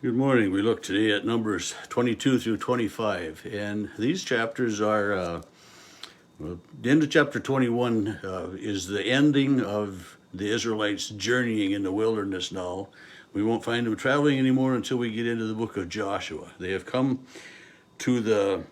Good morning. We look today at Numbers 22 through 25, and these chapters are, the end of chapter 21 is the ending of the Israelites journeying in the wilderness now. We won't find them traveling anymore until we get into the book of Joshua. They have come to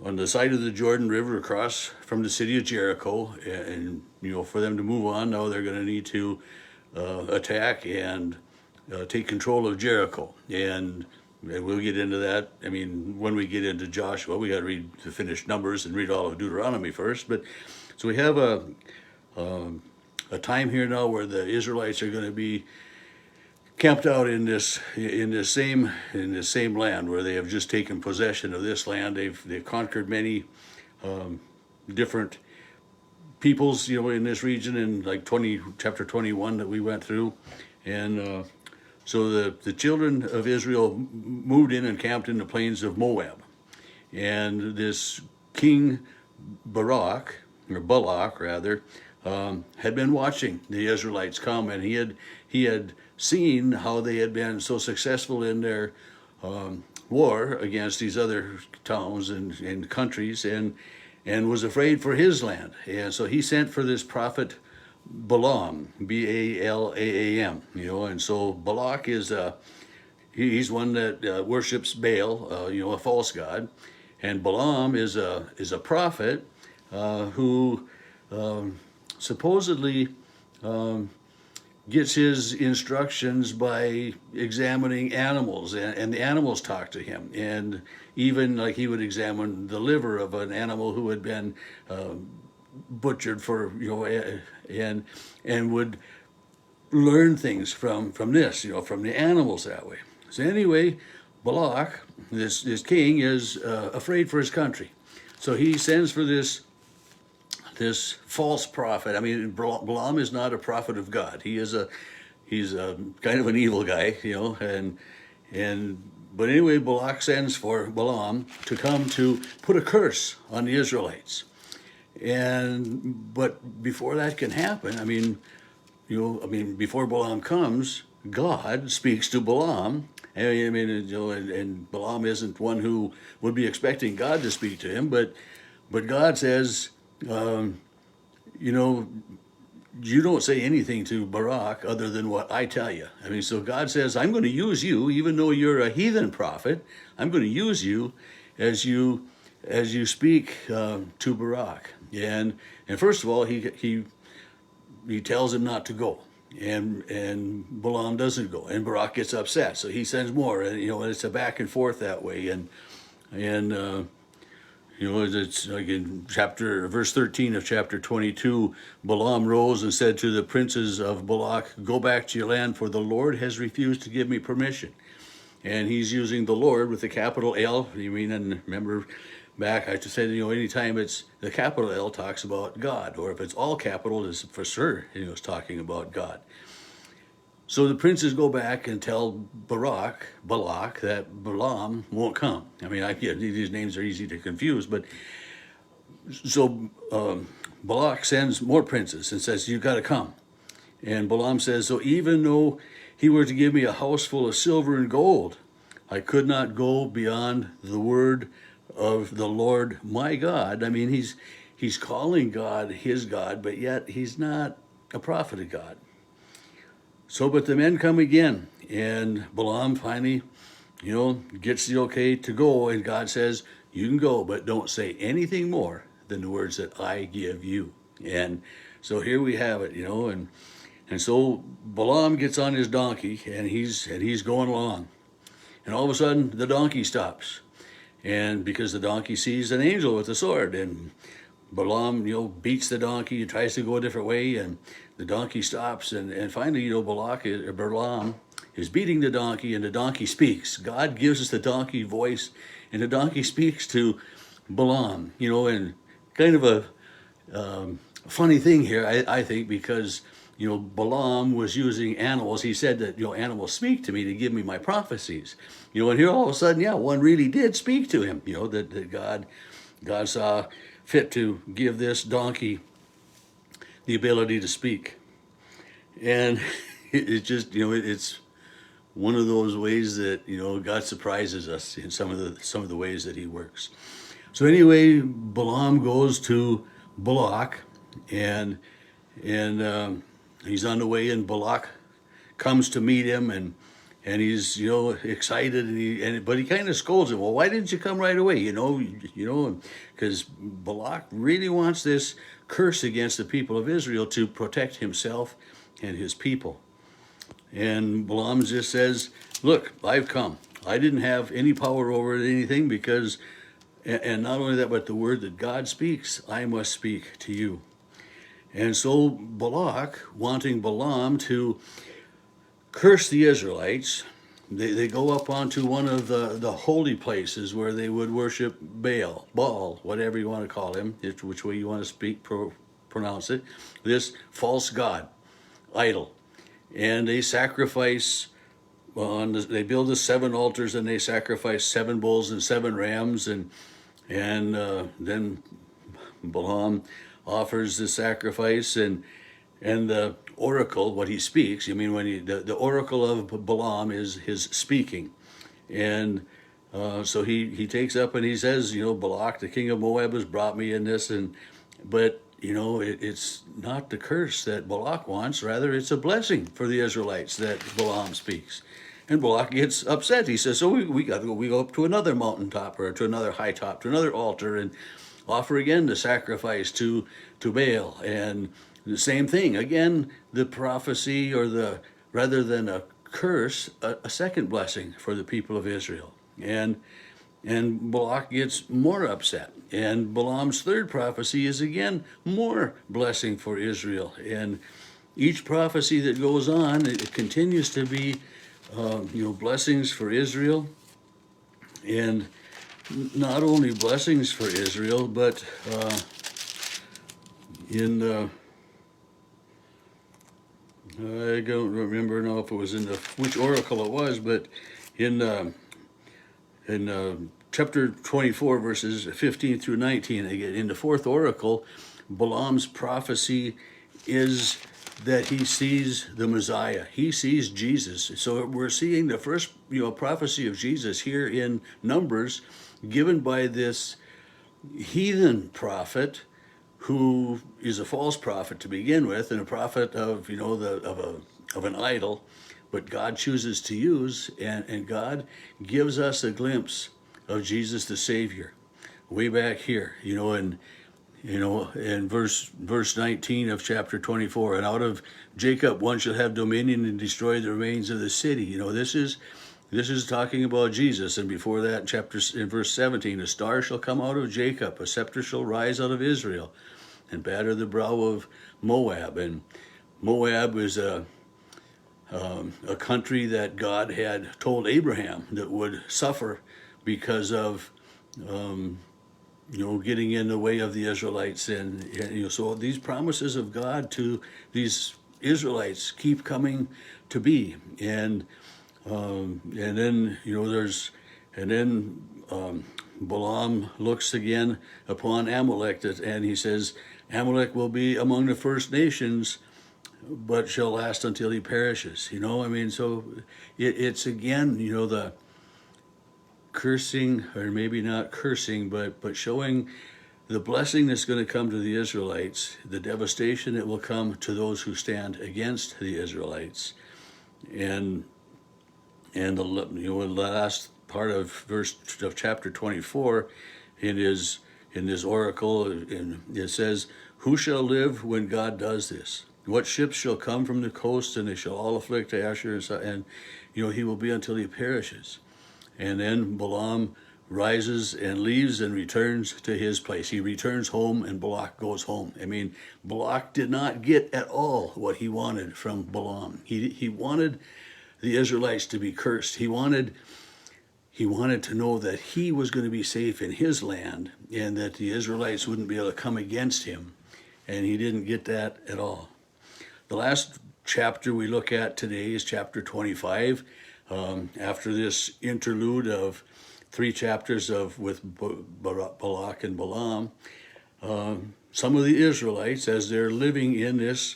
on the side of the Jordan River across from the city of Jericho, and for them to move on now, they're going to need to attack and take control of Jericho. And we'll get into that. I mean, when we get into Joshua, we got to read the finished Numbers and read all of Deuteronomy first. But so we have a time here now where the Israelites are going to be camped out in this same land where they have just taken possession of this land. They've conquered many different peoples, in this region in like chapter 21 that we went through, and so the children of Israel moved in and camped in the plains of Moab, and this king Balak rather, had been watching the Israelites come, and he had seen how they had been so successful in their war against these other towns and countries, and was afraid for his land. And so he sent for this prophet Balaam, Balaam, and so Balak is he's one that worships Baal, a false god, and Balaam is a prophet who supposedly gets his instructions by examining animals, and the animals talk to him, and even like he would examine the liver of an animal who had been butchered for and would learn things from this, from the animals that way. So anyway, Balak, this king, is afraid for his country, so he sends for this false prophet. I mean, Balaam is not a prophet of God. He's a kind of an evil guy, but anyway, Balak sends for Balaam to come to put a curse on the Israelites. But before that can happen, before Balaam comes, God speaks to Balaam. And Balaam isn't one who would be expecting God to speak to him, but God says, you don't say anything to Barak other than what I tell you. So God says, I'm going to use you, even though you're a heathen prophet. I'm going to use you as you speak to Barak. And first of all, he tells him not to go, and Balaam doesn't go, and Barak gets upset, so he sends more, and it's a back and forth that way, and it's like in verse 13 of chapter 22, Balaam rose and said to the princes of Balak, "Go back to your land, for the Lord has refused to give me permission." And he's using the Lord with the capital L. And remember back, I just said, anytime it's the capital L talks about God, or if it's all capital, it's for sure, it's talking about God. So the princes go back and tell Balak that Balaam won't come. These names are easy to confuse, but so Balak sends more princes and says, "You got to come." And Balaam says, "So even though he were to give me a house full of silver and gold, I could not go beyond the word of the Lord my God." He's calling God his God, but yet he's not a prophet of God. So, but the men come again, and Balaam finally, gets the okay to go, and God says, "You can go, but don't say anything more than the words that I give you." And so here we have it, and so Balaam gets on his donkey, and he's going along, and all of a sudden the donkey stops, and because the donkey sees an angel with a sword, and Balaam, beats the donkey and tries to go a different way, and the donkey stops, and finally, Balaam is beating the donkey, and the donkey speaks. God gives us the donkey voice, and the donkey speaks to Balaam, and kind of a funny thing here, I think, because Balaam was using animals. He said that animals speak to me to give me my prophecies, and here all of a sudden, one really did speak to him. That God saw fit to give this donkey the ability to speak, and it's one of those ways that, you know, God surprises us in some of the ways that he works. So anyway, Balaam goes to Balak, and he's on the way, and Balak comes to meet him, and he's, you know, excited, but he kind of scolds him. Well, why didn't you come right away? You know, because Balak really wants this curse against the people of Israel to protect himself and his people. And Balaam just says, look, I've come. I didn't have any power over anything because, and not only that, but the word that God speaks, I must speak to you. And so Balak, wanting Balaam to curse the Israelites, they go up onto one of the holy places where they would worship Baal, whatever you want to call him, which way you want to pronounce it, this false god, idol. And they sacrifice, they build the 7 altars, and they sacrifice 7 bulls and 7 rams, and then Balaam offers the sacrifice, and the oracle, what he speaks, the oracle of Balaam is his speaking. And so he takes up and he says, you know, Balak, the king of Moab, has brought me in this, but you know, it's not the curse that Balak wants, rather it's a blessing for the Israelites that Balaam speaks. And Balak gets upset. He says, so we go up to another mountaintop, or to another high top, to another altar, and offer again the sacrifice to Baal. And the same thing, again, the prophecy, or rather than a curse, a second blessing for the people of Israel. And Balak gets more upset. And Balaam's third prophecy is again more blessing for Israel. And each prophecy that goes on, it continues to be, blessings for Israel. And not only blessings for Israel, but I don't remember now if it was in which oracle it was, but in chapter 24, verses 15 through 19, again, in the 4th oracle, Balaam's prophecy is that he sees the Messiah. He sees Jesus. So we're seeing the first, prophecy of Jesus here in Numbers, given by this heathen prophet, who is a false prophet to begin with, and a prophet of, of an idol, but God chooses to use, and God gives us a glimpse of Jesus the Savior, way back here, in verse 19 of chapter 24. And out of Jacob one shall have dominion and destroy the remains of the city. This is talking about Jesus. And before that, in verse 17, a star shall come out of Jacob, a scepter shall rise out of Israel, and batter the brow of Moab. And Moab is a country that God had told Abraham that would suffer because of getting in the way of the Israelites. And so these promises of God to these Israelites keep coming to be. And then Balaam looks again upon Amalek, and he says, Amalek will be among the first nations, but shall last until he perishes. So it's again, the cursing, or maybe not cursing, but showing the blessing that's going to come to the Israelites, the devastation that will come to those who stand against the Israelites. And the last part of chapter 24, in this oracle, and it says, who shall live when God does this? What ships shall come from the coast, and they shall all afflict Asher, and he will be until he perishes. And then Balaam rises and leaves and returns to his place. He returns home, and Balak goes home. Balak did not get at all what he wanted from Balaam. He wanted the Israelites to be cursed. He wanted to know that he was going to be safe in his land, and that the Israelites wouldn't be able to come against him. And he didn't get that at all. The last chapter we look at today is chapter 25. After this interlude of 3 chapters with Balak and Balaam, some of the Israelites, as they're living in this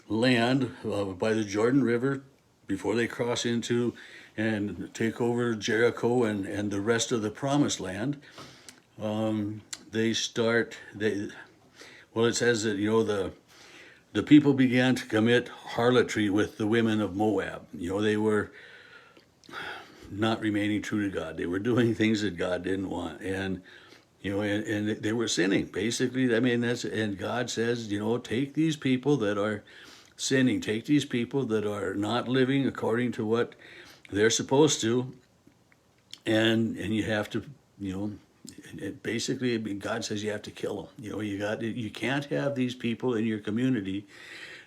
land by the Jordan River, before they cross into and take over Jericho and the rest of the promised land, it says that, the people began to commit harlotry with the women of Moab. They were not remaining true to God. They were doing things that God didn't want, and they were sinning. Basically, and God says, take these people that are sinning, take these people that are not living according to what they're supposed to, and you have to, basically, God says you have to kill them. You can't have these people in your community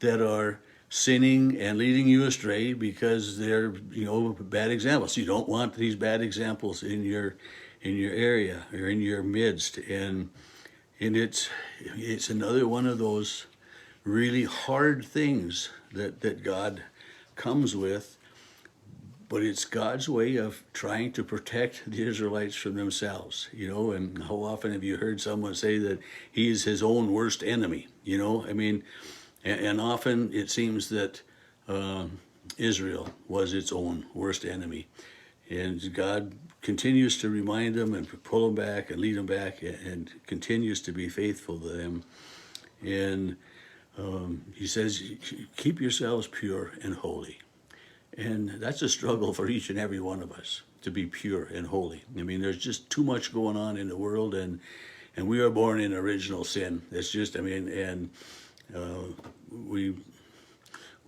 that are sinning and leading you astray because they're bad examples. You don't want these bad examples in your area or in your midst, and it's another one of those really hard things that God comes with. But it's God's way of trying to protect the Israelites from themselves, and how often have you heard someone say that he is his own worst enemy, and often it seems that Israel was its own worst enemy. And God continues to remind them and pull them back and lead them back and continues to be faithful to them. And he says, keep yourselves pure and holy. And that's a struggle for each and every one of us, to be pure and holy. There's just too much going on in the world, and we are born in original sin. It's just, we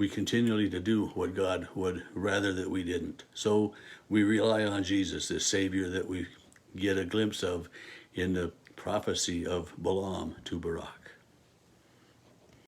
continually to do what God would rather that we didn't. So we rely on Jesus, this Savior that we get a glimpse of in the prophecy of Balaam to Barak.